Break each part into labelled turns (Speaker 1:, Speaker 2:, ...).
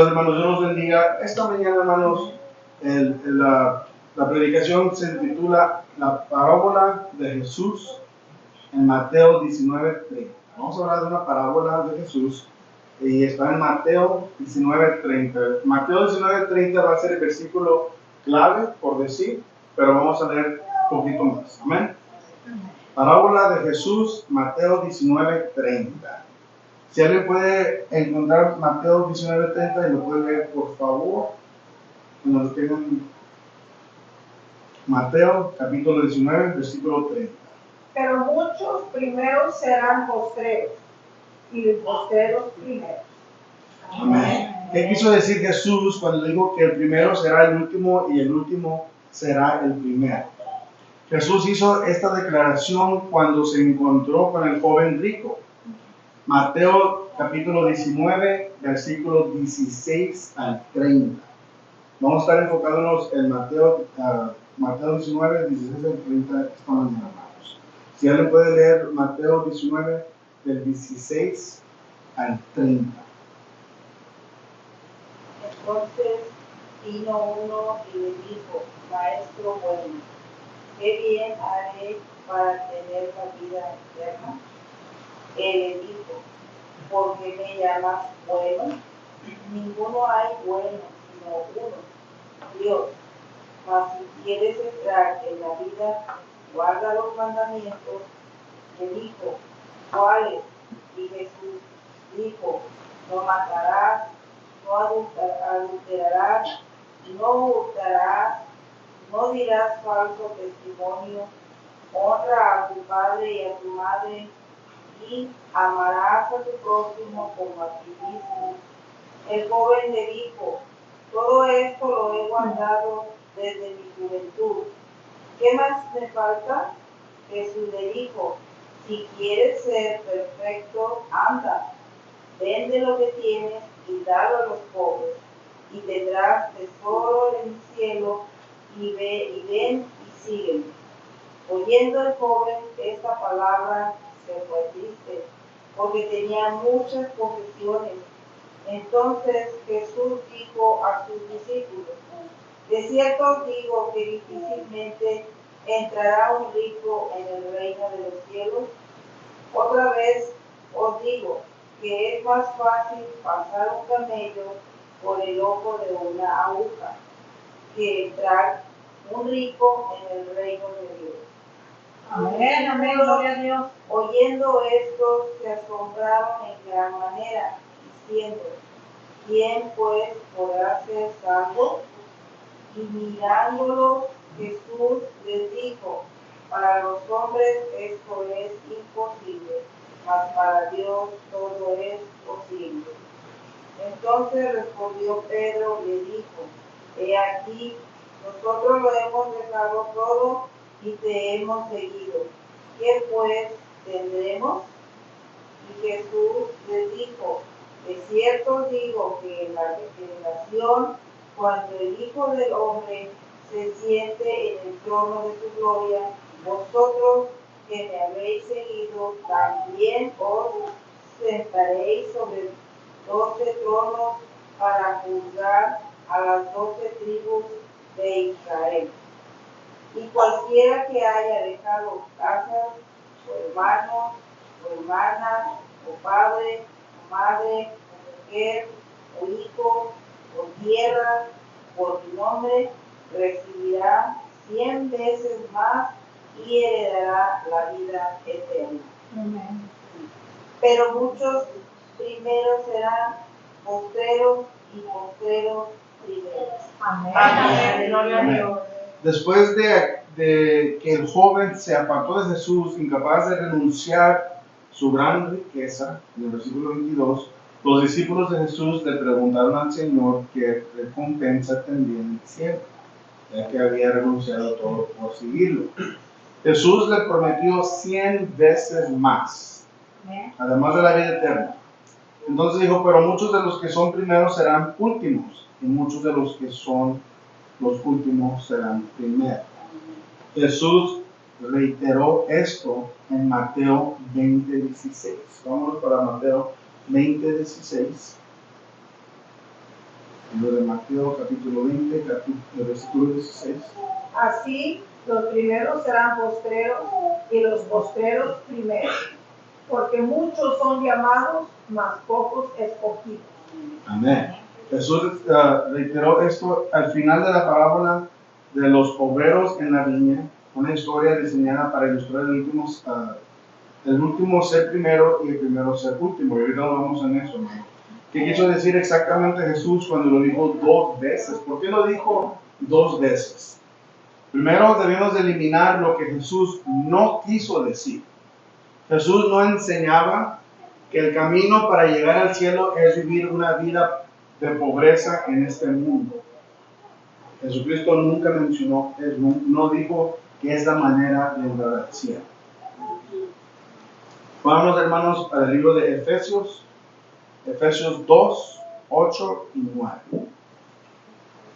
Speaker 1: Gracias, hermanos. Dios los bendiga. Esta mañana, hermanos, la predicación se titula La parábola de Jesús en Mateo 19:30. Vamos a hablar de una parábola de Jesús y está en Mateo 19:30. Mateo 19:30 va a ser el versículo clave, por decir, pero vamos a leer un poquito más. Amén. Parábola de Jesús, Mateo 19:30. Si alguien puede encontrar Mateo 19:30 y lo puede leer, por favor. Cuando lo tengan. Mateo, capítulo 19, versículo 30.
Speaker 2: Pero muchos primeros serán postreros, y los postreros primeros.
Speaker 1: Amén. ¿Qué quiso decir Jesús cuando dijo que el primero será el último y el último será el primero? Jesús hizo esta declaración cuando se encontró con el joven rico. Mateo capítulo 19, versículos 16 al 30. Vamos a estar enfocándonos en Mateo 19, 16 al 30 esta mañana, hermanos. Si alguien puede leer Mateo 19, del 16 al 30.
Speaker 3: Entonces vino uno y le dijo: Maestro bueno, ¿qué bien haré para tener la vida eterna? Él le dijo: ¿por qué me llamas bueno? Ninguno hay bueno, sino uno, Dios. Mas si quieres entrar en la vida, guarda los mandamientos. Le dijo: ¿cuáles? Y Jesús dijo: no matarás, no adulterarás, no hurtarás, no dirás falso testimonio, honra a tu padre y a tu madre, y amarás a tu prójimo como a ti mismo. El joven le dijo: todo esto lo he guardado desde mi juventud. ¿Qué más me falta? Jesús le dijo: si quieres ser perfecto, anda, vende lo que tienes y dalo a los pobres, y tendrás tesoro en el cielo, y ven y sígueme. Oyendo el joven esta palabra, se fue triste, porque tenía muchas posesiones. Entonces Jesús dijo a sus discípulos: de cierto os digo que difícilmente entrará un rico en el reino de los cielos. Otra vez os digo que es más fácil pasar un camello por el ojo de una aguja que entrar un rico en el reino de Dios.
Speaker 2: Amén, amén, gloria a Dios.
Speaker 3: Oyendo esto, se asombraron en gran manera, diciendo: ¿quién pues podrá ser salvo? Y mirándolo, Jesús les dijo: para los hombres esto es imposible, mas para Dios todo es posible. Entonces respondió Pedro y le dijo: he aquí, nosotros lo hemos dejado todo y te hemos seguido. ¿Qué pues tendremos? Y Jesús les dijo: de cierto os digo que en la generación, cuando el Hijo del Hombre se siente en el trono de su gloria, vosotros que me habéis seguido, también os sentaréis sobre 12 tronos para juzgar a las 12 tribus de Israel. Y cualquiera que haya dejado casas, o hermanos, o hermanas, o padre, o madre, o mujer, o hijo, o tierra, por mi nombre, recibirá 100 veces más y heredará la vida eterna.
Speaker 2: Amén.
Speaker 3: Pero muchos primeros serán postreros y postreros primeros.
Speaker 2: Amén.
Speaker 3: Amén.
Speaker 2: Gloria a Dios.
Speaker 1: Después de que el joven se apartó de Jesús, incapaz de renunciar su gran riqueza, en el versículo 22, los discípulos de Jesús le preguntaron al Señor qué recompensa tendría en el cielo, ya que había renunciado a todo por seguirlo. Jesús le prometió 100 veces más, además de la vida eterna. Entonces dijo: pero muchos de los que son primeros serán últimos, y muchos de los que son los últimos serán primeros. Jesús reiteró esto en Mateo 20:16. Vámonos para Mateo 20:16. Libro de Mateo, capítulo 20, versículo 16.
Speaker 2: Así, los primeros serán postreros y los postreros primeros, porque muchos son llamados, mas pocos escogidos.
Speaker 1: Amén. Jesús reiteró esto al final de la parábola de los obreros en la viña, una historia diseñada para ilustrar el último ser primero y el primero ser último. Y ahorita nos vamos en eso, hermano. ¿Qué quiso decir exactamente Jesús cuando lo dijo 2 veces? ¿Por qué lo dijo 2 veces? Primero debemos eliminar lo que Jesús no quiso decir. Jesús no enseñaba que el camino para llegar al cielo es vivir una vida de pobreza en este mundo. Jesucristo nunca mencionó, no dijo que es la manera de entrar al cielo. Vamos, hermanos, al libro de Efesios 2, 8 y 9.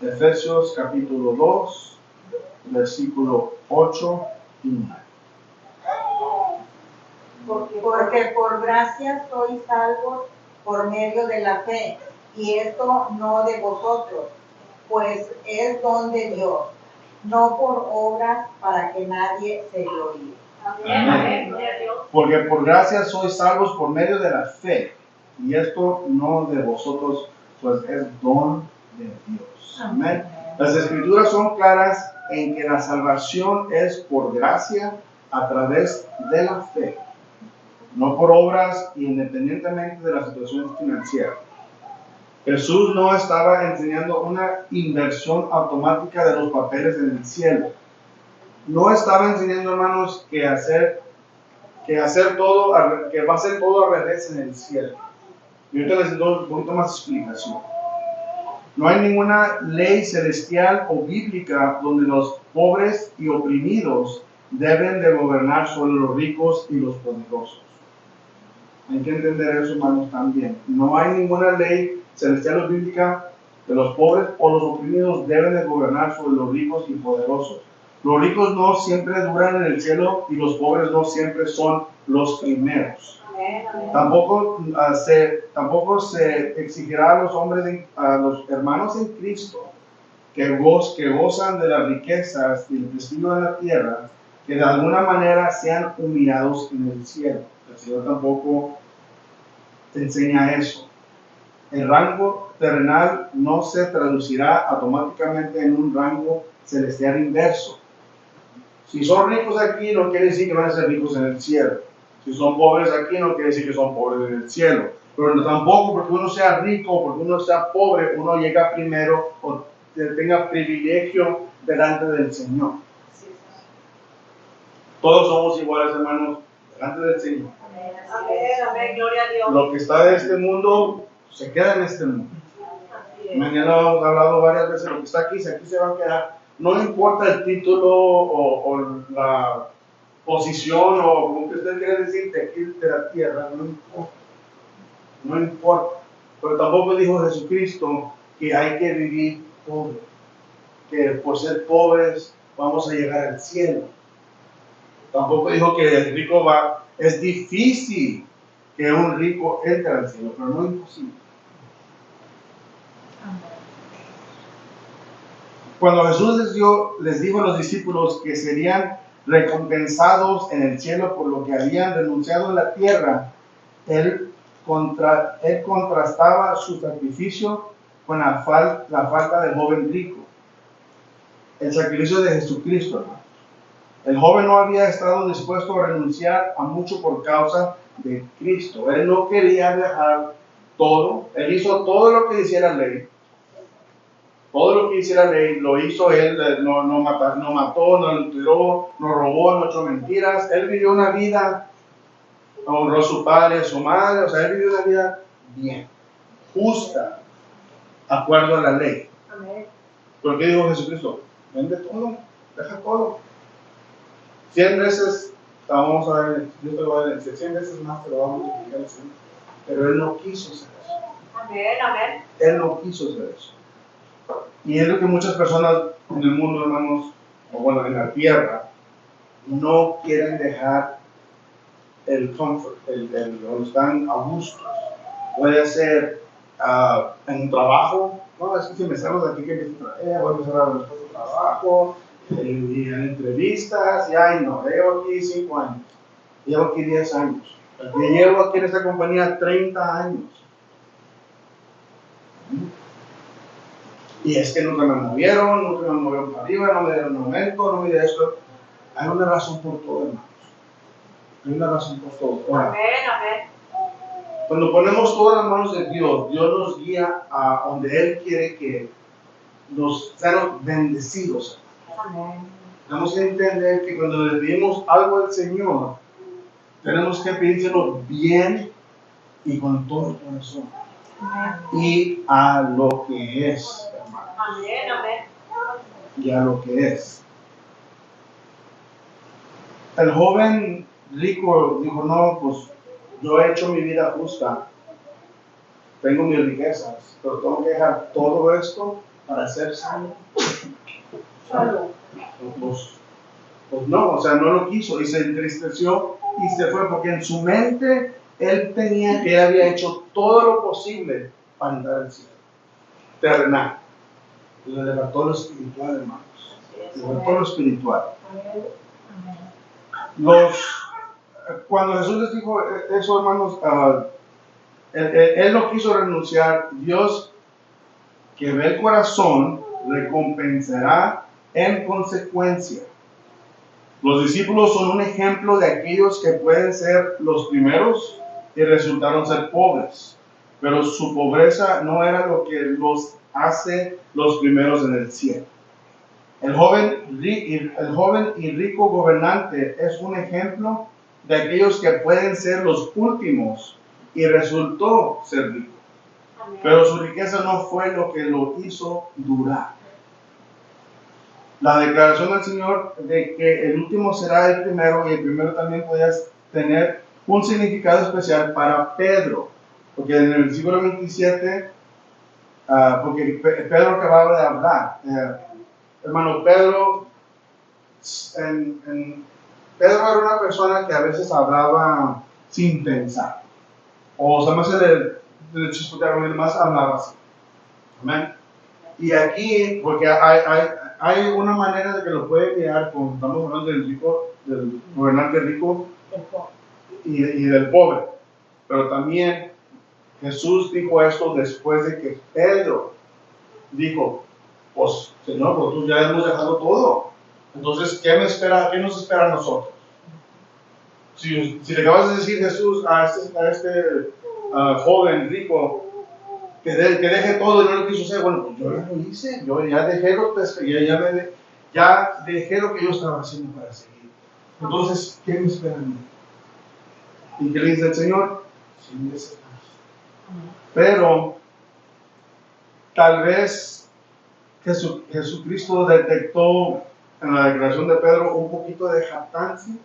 Speaker 1: Efesios capítulo 2, versículo 8 y 9.
Speaker 3: Porque por gracia sois salvos por medio de la fe, y esto no de vosotros, pues es don de Dios, no por obras para que nadie se gloríe.
Speaker 1: Amén. Porque por gracia sois salvos por medio de la fe, y esto no de vosotros, pues es don de Dios. Amén. Las escrituras son claras en que la salvación es por gracia a través de la fe, no por obras, independientemente de la situación financiera. Jesús no estaba enseñando una inversión automática de los papeles en el cielo. No estaba enseñando, hermanos, que va a ser todo al revés en el cielo. Y ahorita les doy un poquito más explicación. No hay ninguna ley celestial o bíblica donde los pobres y oprimidos deben de gobernar sobre los ricos y los poderosos. Hay que entender eso, hermanos, también. No hay ninguna ley celestial o bíblica de los pobres o los oprimidos deben de gobernar sobre los ricos y poderosos. Los ricos no siempre duran en el cielo y los pobres no siempre son los primeros. Tampoco se exigirá a los hombres, a los hermanos en Cristo que gozan de las riquezas y el prestigio de la tierra, que de alguna manera sean humillados en el cielo. El Señor tampoco te enseña eso. El rango terrenal no se traducirá automáticamente en un rango celestial inverso. Si son ricos aquí, no quiere decir que van a ser ricos en el cielo. Si son pobres aquí, no quiere decir que son pobres en el cielo. Pero tampoco porque uno sea rico, porque uno sea pobre, uno llega primero o tenga privilegio delante del Señor. Todos somos iguales, hermanos, delante del Señor.
Speaker 2: Amén, gloria a Dios.
Speaker 1: Lo que está de este mundo se queda en este mundo. Mañana hemos hablado varias veces, lo que está aquí se va a quedar. No importa el título o la posición o como que usted quiere decir de aquí de la tierra, no importa. No importa. Pero tampoco dijo Jesucristo que hay que vivir pobre, que por ser pobres vamos a llegar al cielo. Tampoco dijo que el rico es difícil que un rico entre al cielo, pero no es imposible. Cuando Jesús les dijo a los discípulos que serían recompensados en el cielo por lo que habían renunciado en la tierra, él contrastaba su sacrificio con la falta del joven rico. El sacrificio de Jesucristo, hermanos. El joven no había estado dispuesto a renunciar a mucho por causa de Cristo. Él no quería dejar todo. Él hizo todo lo que hiciera la ley. Todo lo que hiciera la ley lo hizo él. No mató, no adulteró, no robó, no echó mentiras. Él vivió una vida, honró a su padre, a su madre. O sea, él vivió una vida bien, justa, de acuerdo a la ley.
Speaker 2: Amén.
Speaker 1: ¿Por qué dijo Jesucristo? Vende todo, deja todo. 100 veces, vamos a ver, Dios te lo va a decir, 100 veces más te lo va a multiplicar el Señor. Pero Él no quiso hacer eso.
Speaker 2: Amén, amén.
Speaker 1: Él no quiso hacer eso. Y es lo que muchas personas en el mundo, hermanos, o bueno, en la tierra, no quieren dejar el comfort, donde están a gusto. Puede ser en un trabajo, No, es que si me salgo de aquí, que empiezo a traer, voy a empezar a ver después de trabajo, y en entrevistas, y ay no, ya llevo aquí 5 años, llevo aquí 10 años, yo llevo aquí en esta compañía 30 años. Y es que nunca me movieron para arriba, no me dieron aumento, no me dieron esto. Hay una razón por todo, hermanos. Hay una razón por todo. Ahora,
Speaker 3: Amén.
Speaker 1: cuando ponemos todas las manos de Dios, Dios nos guía a donde Él quiere que nos sean bendecidos.
Speaker 3: Amén.
Speaker 1: Tenemos que entender que cuando le pedimos algo al Señor, tenemos que pedírselo bien y con todo el corazón. Y a lo que es, hermano.
Speaker 3: Amén.
Speaker 1: Y a lo que es. El joven rico dijo, no, pues yo he hecho mi vida justa, tengo mis riquezas, pero tengo que dejar todo esto para ser sano. Pues no, o sea, no lo quiso y se entristeció y se fue porque en su mente él había hecho todo lo posible para entrar al cielo terrenal. Y le levantó lo espiritual, hermanos. Le levantó lo espiritual. Cuando Jesús les dijo eso, hermanos, él no quiso renunciar. Dios, que ve el corazón, recompensará en consecuencia. Los discípulos son un ejemplo de aquellos que pueden ser los primeros y resultaron ser pobres, pero su pobreza no era lo que los hace los primeros en el cielo. El joven y rico gobernante es un ejemplo de aquellos que pueden ser los últimos y resultó ser rico. Pero su riqueza no fue lo que lo hizo durar. La declaración del Señor de que el último será el primero y el primero también podía tener un significado especial para Pedro, porque en el versículo 27, porque Pedro acababa de hablar, hermano, Pedro era una persona que a veces hablaba sin pensar, o sea, más de chispotear, más hablaba así. Amén. Y aquí, porque hay una manera de que lo puede guiar, como estamos hablando del gobernante rico y del pobre. Pero también Jesús dijo esto después de que Pedro dijo, pues Señor, nosotros ya hemos dejado todo. Entonces, ¿qué nos espera a nosotros? Si le acabas de decir Jesús a este joven rico, que deje todo y no lo quiso hacer, bueno, pues yo ya lo hice, yo ya dejé ya dejé lo que yo estaba haciendo para seguir. Entonces, ¿qué me espera a mí? ¿Y qué le dice el Señor? Sin necesidad. Pero tal vez Jesucristo detectó en la declaración de Pedro un poquito de jactancia,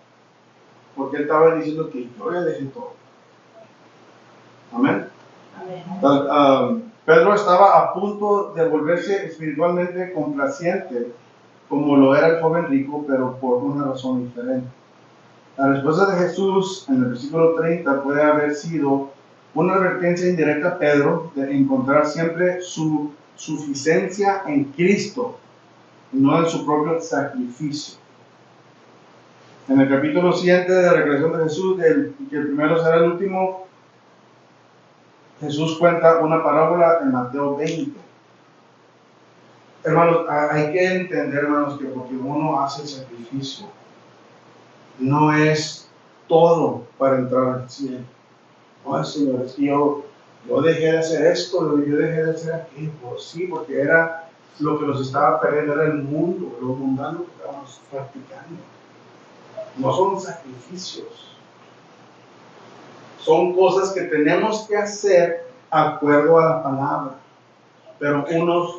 Speaker 1: porque él estaba diciendo que yo ya dejé todo. Amén. Pedro estaba a punto de volverse espiritualmente complaciente, como lo era el joven rico, pero por una razón diferente. La respuesta de Jesús en el versículo 30 puede haber sido una advertencia indirecta a Pedro de encontrar siempre su suficiencia en Cristo y no en su propio sacrificio. En el capítulo siguiente de la regresión de Jesús, que el primero será el último, Jesús cuenta una parábola en Mateo 20. Hermanos, hay que entender, hermanos, que porque uno hace el sacrificio, no es todo para entrar al cielo. No, Señor, es que yo dejé de hacer esto, yo dejé de hacer aquello. Pues sí, porque era lo que nos estaba perdiendo, era el mundo, lo mundano que estábamos practicando. No son sacrificios. Son cosas que tenemos que hacer de acuerdo a la palabra, pero unos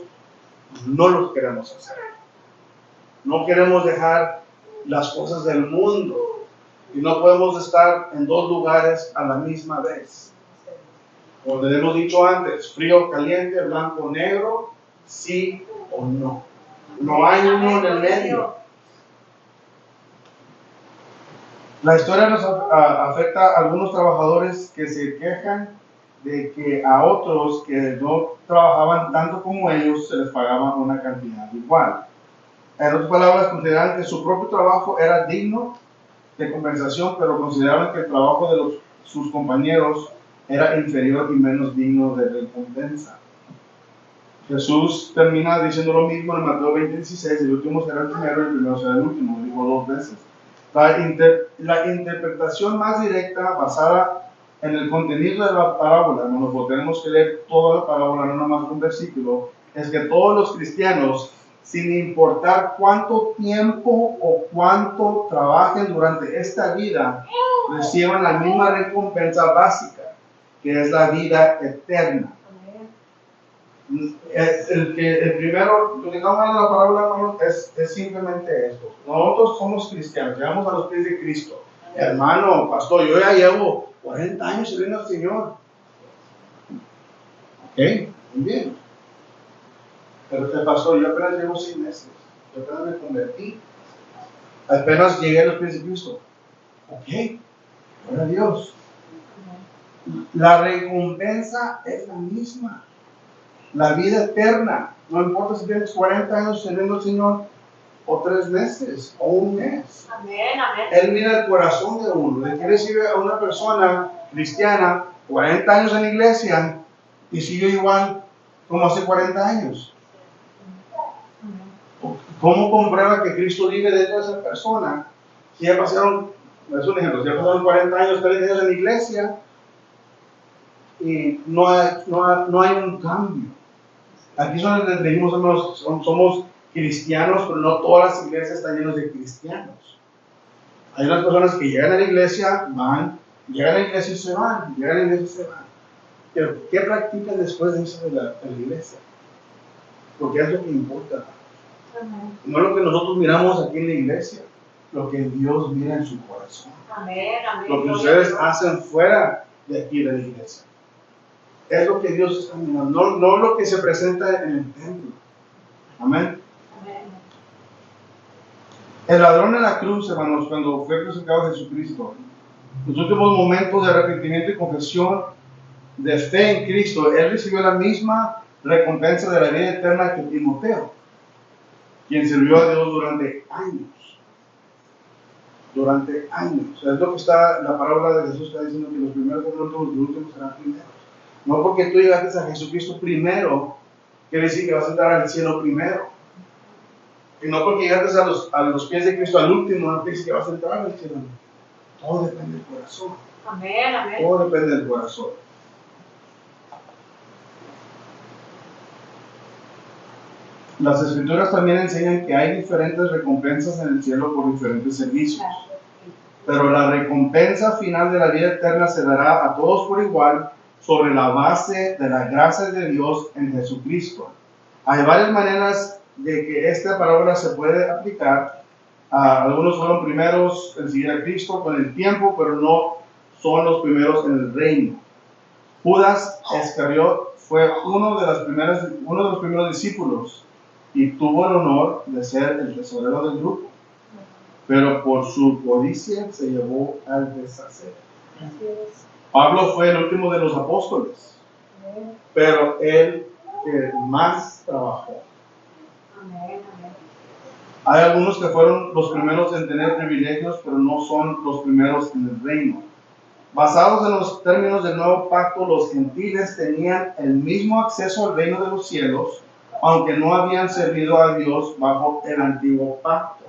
Speaker 1: no los queremos hacer. No queremos dejar las cosas del mundo y no podemos estar en dos lugares a la misma vez. Como le hemos dicho antes, frío, caliente, blanco, negro, sí o no. No hay uno en el medio. La historia nos afecta a algunos trabajadores que se quejan de que a otros que no trabajaban tanto como ellos se les pagaba una cantidad igual. En otras palabras, consideraban que su propio trabajo era digno de compensación, pero consideraban que el trabajo de sus compañeros era inferior y menos digno de recompensa. Jesús termina diciendo lo mismo en Mateo 20:16, el último será el primero y el primero será el último, lo dijo 2 veces. La interpretación más directa, basada en el contenido de la parábola, no tenemos que leer toda la parábola, no nomás un versículo, es que todos los cristianos, sin importar cuánto tiempo o cuánto trabajen durante esta vida, reciban la misma recompensa básica, que es la vida eterna. El primero, lo que estamos hablando de la parábola, hermanos, es simplemente esto. Nosotros somos cristianos, llegamos a los pies de Cristo. Hermano, pastor, yo ya llevo 40 años sirviendo al Señor. Ok, muy bien. Pero usted, pastor, yo apenas llevo 6 meses. Yo apenas me convertí. Apenas llegué a los pies de Cristo. Ok, gloria a Dios. La recompensa es la misma. La vida eterna. No importa si tienes 40 años sirviendo al Señor, o 3 meses, o 1 mes.
Speaker 3: Amén, amén.
Speaker 1: Él mira el corazón de uno. Él quiere decir a una persona cristiana, 40 años en la iglesia, y sigue igual como hace 40 años. ¿Cómo comprueba que Cristo vive dentro de esa persona? Si ya pasaron, es un ejemplo, si ya pasaron 40 años, 30 años en la iglesia, y no hay un cambio. Aquí son donde dijimos, somos cristianos, pero no todas las iglesias están llenas de cristianos. Hay unas personas que llegan a la iglesia, llegan a la iglesia y se van, llegan a la iglesia y se van. Pero ¿qué practican después de irse de la iglesia? Porque es lo que importa. No es lo que nosotros miramos aquí en la iglesia, lo que Dios mira en su corazón.
Speaker 3: Amén, amén.
Speaker 1: Lo que ustedes hacen fuera de aquí de la iglesia. Es lo que Dios está mirando, no lo que se presenta en el templo. Amén. El ladrón en la cruz, hermanos, cuando fue crucificado Jesucristo, en los últimos momentos de arrepentimiento y confesión de fe en Cristo, él recibió la misma recompensa de la vida eterna que Timoteo, quien sirvió a Dios durante años. Durante años. Es lo que está, la parábola de Jesús está diciendo, que los primeros serán últimos, los últimos serán primeros. No porque tú llegaste a Jesucristo primero, quiere decir que vas a entrar al cielo primero. Y no porque llegaste a los pies de Cristo al último, no quiere decir que vas a entrar al cielo. Todo depende del corazón.
Speaker 3: Amén, amén.
Speaker 1: Todo depende del corazón. Las escrituras también enseñan que hay diferentes recompensas en el cielo por diferentes servicios. Pero la recompensa final de la vida eterna se dará a todos por igual sobre la base de la gracia de Dios en Jesucristo. Hay varias maneras de que esta parábola se puede aplicar. Algunos fueron primeros en seguir a Cristo con el tiempo, pero no son los primeros en el reino. Judas Iscariot fue uno de los primeros discípulos y tuvo el honor de ser el tesorero del grupo, pero por su codicia se llevó al deshacer. Pablo fue el último de los apóstoles, pero él que más trabajó. Hay algunos que fueron los primeros en tener privilegios, pero no son los primeros en el reino. Basados en los términos del nuevo pacto, los gentiles tenían el mismo acceso al reino de los cielos, aunque no habían servido a Dios bajo el antiguo pacto.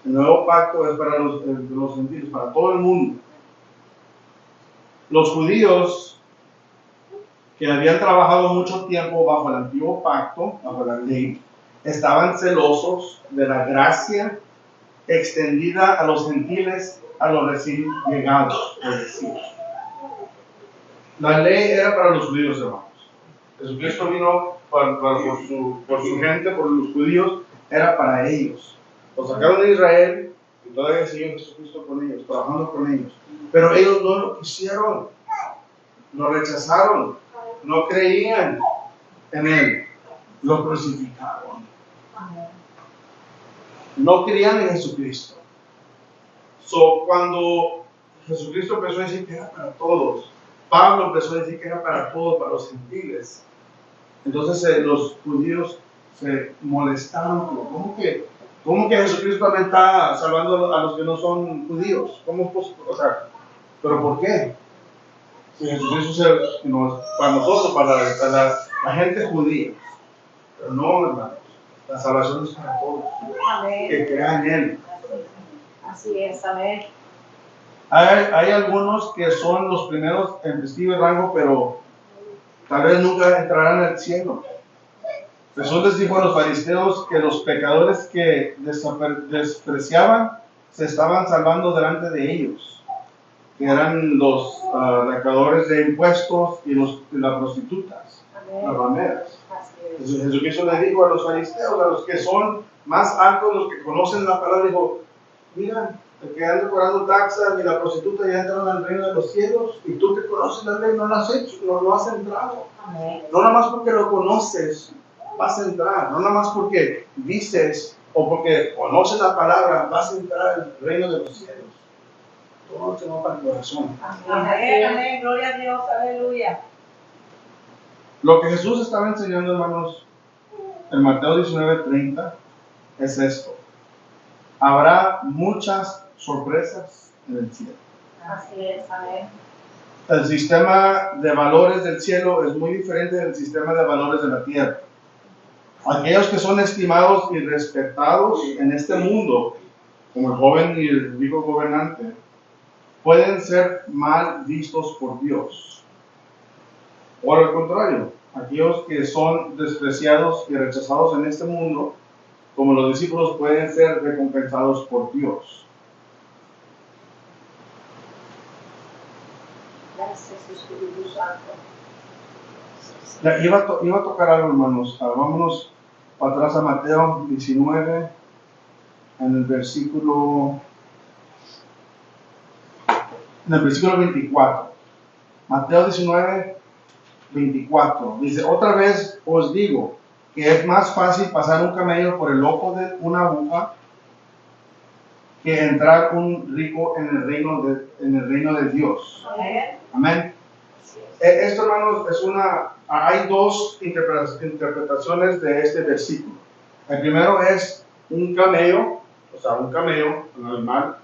Speaker 1: El nuevo pacto es para los gentiles, para todo el mundo. Los judíos que habían trabajado mucho tiempo bajo el antiguo pacto, bajo la ley, estaban celosos de la gracia extendida a los gentiles, a los recién llegados, es decir. La ley era para los judíos, hermanos. Jesucristo vino por su gente, por los judíos, era para ellos. Los sacaron de Israel y todavía siguen Jesucristo con ellos, trabajando con ellos. Pero ellos no lo quisieron, lo rechazaron, no creían en Él, lo crucificaron. No creían en Jesucristo. Cuando Jesucristo empezó a decir que era para todos, Pablo empezó a decir que era para todos, para los gentiles. Entonces los judíos se molestaron. ¿Cómo que Jesucristo también está salvando a los que no son judíos? ¿Cómo es posible? O sea, ¿pero por qué? Si Jesucristo para nosotros, para la gente judía. Pero no, hermanos. La salvación es para todos.
Speaker 2: Amén.
Speaker 1: Que crean en Él.
Speaker 2: Así es, amén.
Speaker 1: Hay algunos que son los primeros en vestir el rango, pero tal vez nunca entrarán al cielo. Jesús les dijo a los fariseos que los pecadores que despreciaban se estaban salvando delante de ellos, que eran los recaudadores de impuestos y las prostitutas, las rameras. Jesucristo le dijo a los fariseos, a los que son más altos, los que conocen la palabra, dijo, mira, el que anda cobrando taxas y la prostituta ya entraron al reino de los cielos, y tú que conoces la ley no lo has hecho, no lo has entrado. No nada más porque lo conoces vas a entrar, no nada más porque dices o porque conoces la palabra vas a entrar al reino de los cielos. Todo se va para el corazón.
Speaker 3: Amén, amén, gloria a Dios, aleluya.
Speaker 1: Lo que Jesús estaba enseñando, hermanos, en Mateo 19:30 es esto: habrá muchas sorpresas en el cielo.
Speaker 2: Así es, amén.
Speaker 1: El sistema de valores del cielo es muy diferente del sistema de valores de la tierra. Aquellos que son estimados y respetados en este mundo, como el joven y el rico gobernante, pueden ser mal vistos por Dios. O al contrario, aquellos que son despreciados y rechazados en este mundo, como los discípulos, pueden ser recompensados por Dios.
Speaker 2: Gracias, Espíritu Santo.
Speaker 1: Iba a tocar algo, hermanos. Vámonos para atrás a Mateo 19, en el versículo 24. Mateo 19, 24. Dice, otra vez os digo que es más fácil pasar un camello por el ojo de una aguja que entrar un rico en el reino de Dios. Amén. Esto, hermanos, hay dos interpretaciones de este versículo. El primero es un camello, un animal,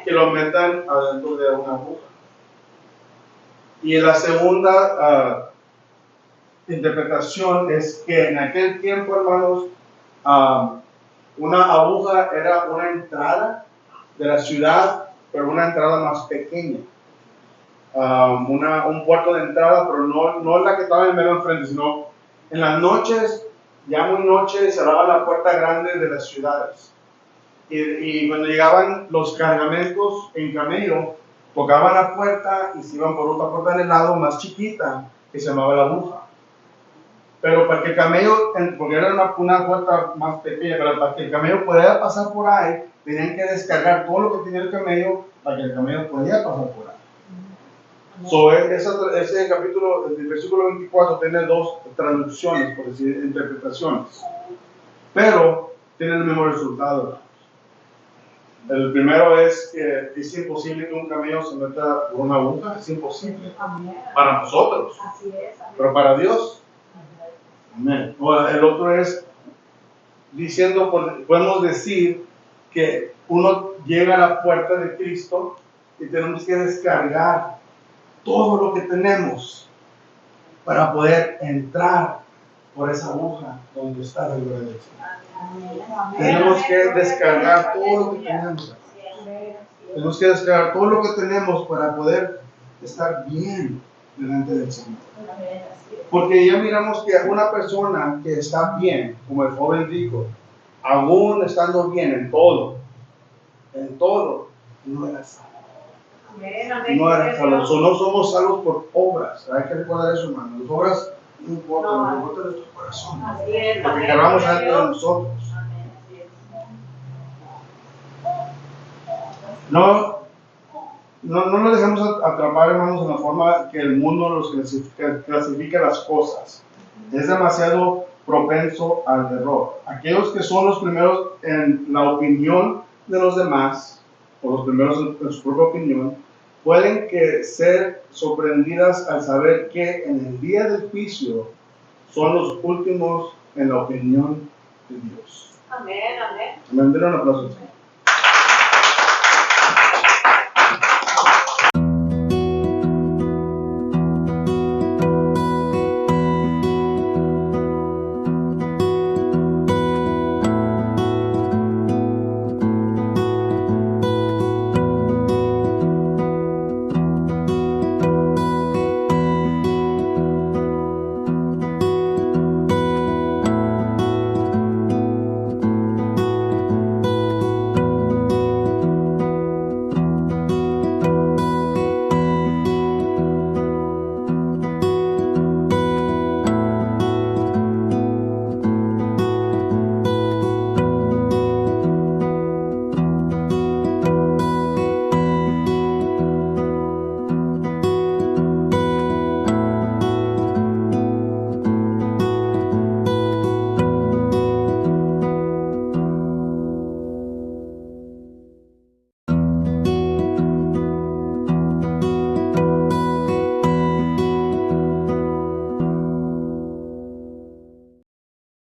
Speaker 1: que lo metan adentro de una aguja. Y la segunda interpretación es que en aquel tiempo, hermanos, una aguja era una entrada de la ciudad, pero una entrada más pequeña. Un puerto de entrada, pero no la que estaba en medio enfrente, sino en las noches, ya muy noche, cerraban la puerta grande de las ciudades. Y cuando llegaban los cargamentos en camello, tocaban la puerta y se iban por otra puerta del lado más chiquita, que se llamaba la aguja. Pero para que el camello, porque era una puerta más pequeña, pero para que el camello pudiera pasar por ahí, tenían que descargar todo lo que tenía el camello para que el camello pudiera pasar por ahí. Ese capítulo, el versículo 24, tiene dos traducciones, por decir, interpretaciones. Pero tiene el mismo resultado. El primero es que es imposible que un camello se meta por una aguja, es imposible. Para nosotros. Pero para Dios. Amén. El otro es diciendo, podemos decir que uno llega a la puerta de Cristo y tenemos que descargar todo lo que tenemos para poder entrar por esa aguja donde está la gloria del Señor. Tenemos que descargar todo lo que tenemos. Tenemos que descargar todo lo que tenemos para poder estar bien delante del Señor. Porque ya miramos que una persona que está bien, como el joven rico, aún estando bien en todo, no era salvo. No era salvo. No somos salvos por obras. Hay que recordar eso, hermano. Las obras no importan, no importa nuestro corazón. Porque queramos dentro de nosotros. No nos dejemos atrapar, hermanos, en la forma que el mundo los clasifica las cosas. Es demasiado propenso al error. Aquellos que son los primeros en la opinión de los demás, o los primeros en su propia opinión, pueden que ser sorprendidas al saber que en el día del juicio son los últimos en la opinión de Dios.
Speaker 3: Amén, amén.
Speaker 1: Amén. Denle un aplauso al Señor.